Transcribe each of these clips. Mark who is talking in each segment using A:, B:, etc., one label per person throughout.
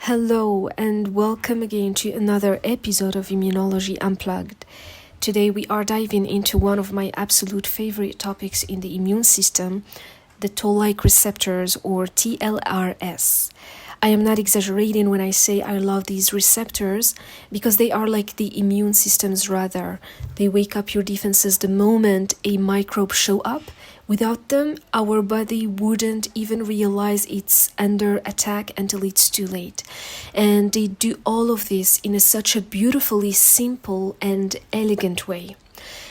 A: Hello and welcome again to another episode of Immunology Unplugged. Today we are diving into one of my absolute favorite topics in the immune system, the Toll-like receptors or TLRs. I am not exaggerating when I say I love these receptors because they are like the immune system's radar. They wake up your defenses the moment a microbe show up. Without them, our body wouldn't even realize it's under attack until it's too late. And they do all of this in such a beautifully simple and elegant way.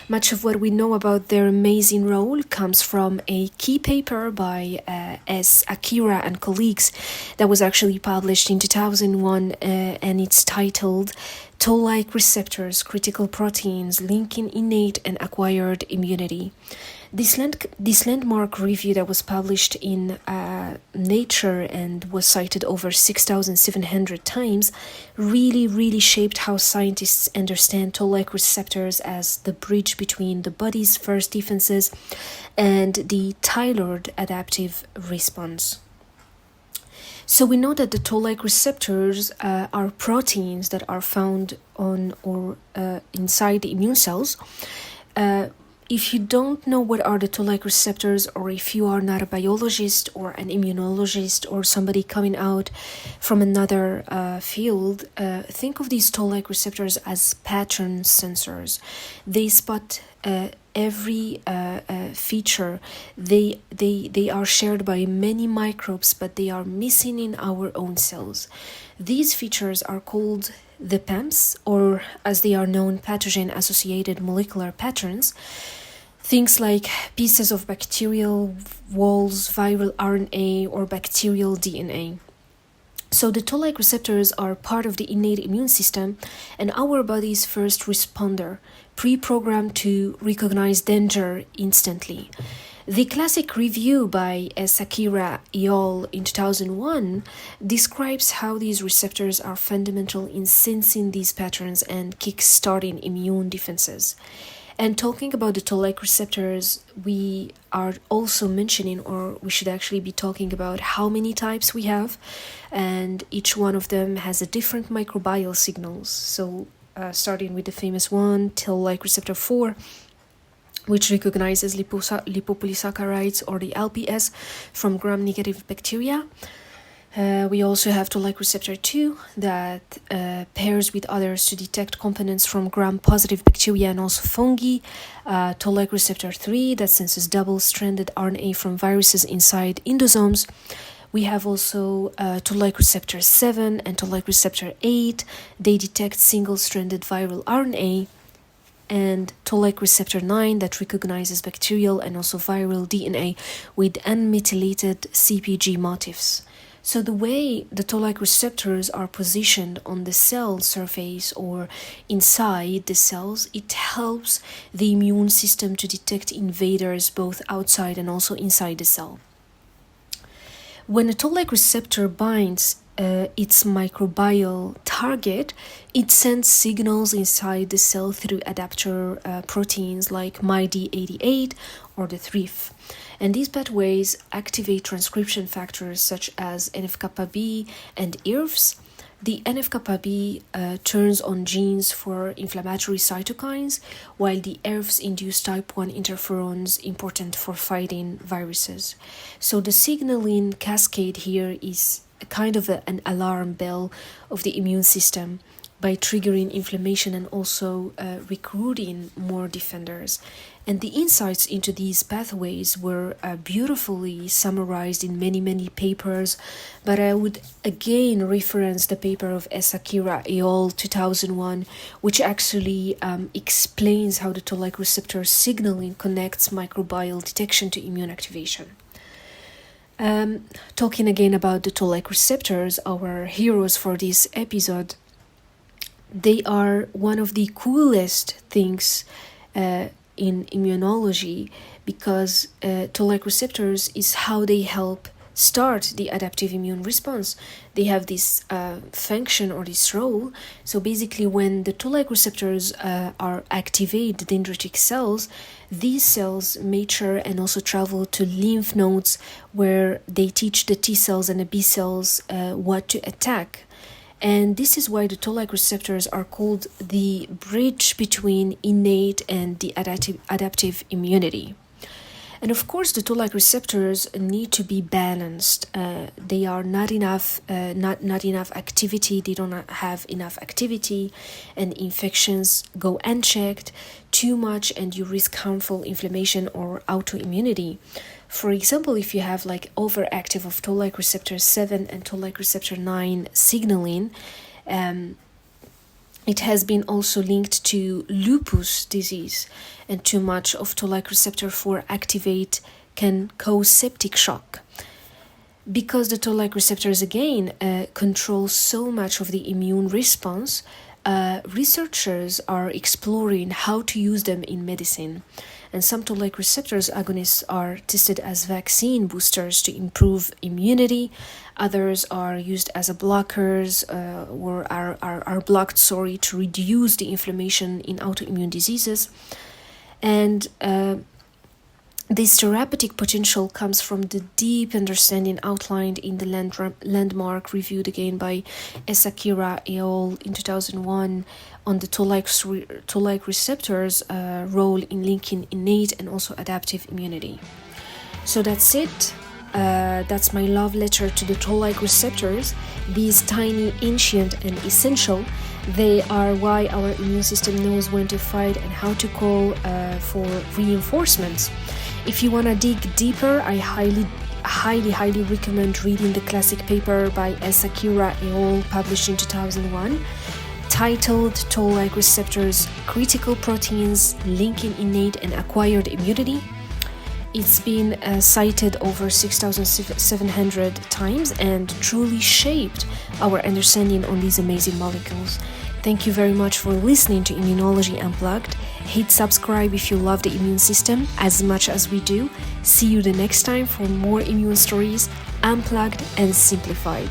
A: Much of what we know about their amazing role comes from a key paper by Akira and colleagues that was actually published in 2001, and it's titled Toll-like Receptors, Critical Proteins Linking Innate and Acquired Immunity. This landmark review that was published in Nature and was cited over 6,700 times really shaped how scientists understand toll-like receptors as the bridge between the body's first defenses and the tailored adaptive response. So we know that the toll-like receptors are proteins that are found on or inside the immune cells. If you don't know what are the Toll-like receptors, or if you are not a biologist or an immunologist or somebody coming out from another field, think of these Toll-like receptors as pattern sensors. They spot every feature. They are shared by many microbes, but they are missing in our own cells. These features are called the PAMPs, or as they are known, pathogen-associated molecular patterns. Things like pieces of bacterial walls, viral RNA, or bacterial DNA. So the Toll-like receptors are part of the innate immune system and our body's first responder, pre-programmed to recognize danger instantly. The classic review by Akira et al. In 2001 describes how these receptors are fundamental in sensing these patterns and kick-starting immune defenses. And talking about the Toll-like receptors, we are also mentioning, or we should actually be talking about how many types we have, and each one of them has a different microbial signals. So starting with the famous one, Toll-like receptor 4, which recognizes lipopolysaccharides or the LPS from gram-negative bacteria. We also have Toll-like receptor 2 that pairs with others to detect components from gram-positive bacteria and also fungi. Toll-like receptor 3 that senses double-stranded RNA from viruses inside endosomes. We have also Toll-like receptor 7 and Toll-like receptor 8. They detect single-stranded viral RNA. And Toll-like receptor 9 that recognizes bacterial and also viral DNA with unmethylated CpG motifs. So the way the Toll-like receptors are positioned on the cell surface or inside the cells, it helps the immune system to detect invaders both outside and also inside the cell. When a Toll-like receptor binds its microbial target, it sends signals inside the cell through adapter proteins like MyD88 or the THRIF. And these pathways activate transcription factors such as NF-kappa B and IRFs. The NF-kappa-B turns on genes for inflammatory cytokines, while the IRFs induce type 1 interferons important for fighting viruses. So the signaling cascade here is a kind of an alarm bell of the immune system by triggering inflammation and also recruiting more defenders. And the insights into these pathways were beautifully summarized in many papers, but I would again reference the paper of Akira et al. 2001, which actually explains how the Toll-like receptor signaling connects microbial detection to immune activation. Talking again about the Toll-like receptors, our heroes for this episode, they are one of the coolest things in immunology because Toll-like receptors is how they help start the adaptive immune response. They have this function or this role. So basically, when the Toll-like receptors are activate the dendritic cells, these cells mature and also travel to lymph nodes where they teach the T cells and the B cells what to attack. And this is why the Toll-like receptors are called the bridge between innate and the adaptive immunity. And of course, the Toll-like receptors need to be balanced. They are not enough activity. They don't have enough activity, and infections go unchecked. Too much, and you risk harmful inflammation or autoimmunity. For example, if you have like overactive of Toll-like receptor 7 and Toll-like receptor 9 signaling, it has been also linked to lupus disease, and too much of Toll-like receptor 4 activate can cause septic shock. Because the Toll-like receptors again control so much of the immune response, researchers are exploring how to use them in medicine. And some Toll-like receptors agonists are tested as vaccine boosters to improve immunity. Others are used as a blockers or are blocked, to reduce the inflammation in autoimmune diseases. And this therapeutic potential comes from the deep understanding outlined in the landmark reviewed again by Akira et al. In 2001 on the Toll-like receptors' role in linking innate and also adaptive immunity. So that's it. That's my love letter to the Toll-like receptors. These tiny, ancient, and essential. They are why our immune system knows when to fight and how to call for reinforcements. If you want to dig deeper, I highly recommend reading the classic paper by Akira et al. Published in 2001, titled Toll-like Receptors, Critical Proteins Linking Innate and Acquired Immunity. It's been cited over 6,700 times and truly shaped our understanding on these amazing molecules. Thank you very much for listening to Immunology Unplugged. Hit subscribe if you love the immune system as much as we do. See you the next time for more immune stories, unplugged and simplified.